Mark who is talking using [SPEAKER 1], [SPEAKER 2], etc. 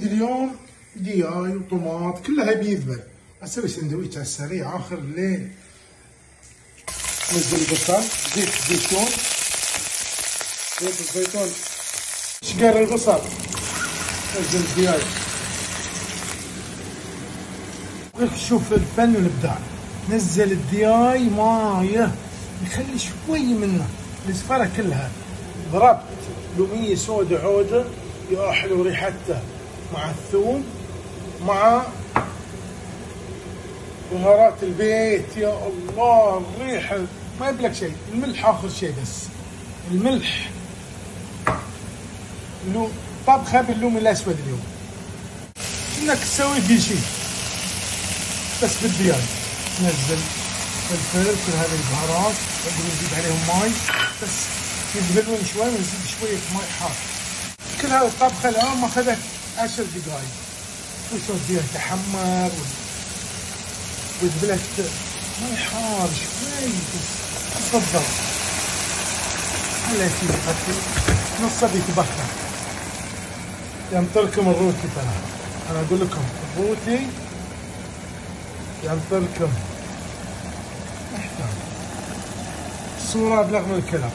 [SPEAKER 1] اليوم دياي وطماط كلها بيذبل. اسوي سندويش على السريع اخر الليل. نزل البصل، زيت زيتون، زيت الزيتون، شقر البصل، نزل الدياي. شوف الفن والابداع. نزل الدياي مايه، نخلي شوي منه الزفره كلها. ضربت لوميه سوداء عوده، يا حلو ريحته، مع الثوم، مع بهارات البيت. يا الله الريحه ما يبلك شيء. الملح اخر شيء، بس الملح. طبخه باللوم الاسود اليوم، انك تسوي في شيء بس بالدياي. نزل فلفل، كل هذه البهارات، نزيد عليهم ماي بس يذبلون شوي، ونزيد شويه ماي حار. كل هذه الطبخه الان ما اخذت 10 دقائق. وشلون الدياي تحمر وذبلت ماي حار شوي بس. تفضل هلا يصير نصه بيتبخر. ينطركم الروتي. ترى انا اقول لكم الروتي ينطركم. صورة أبلغ من الكلام.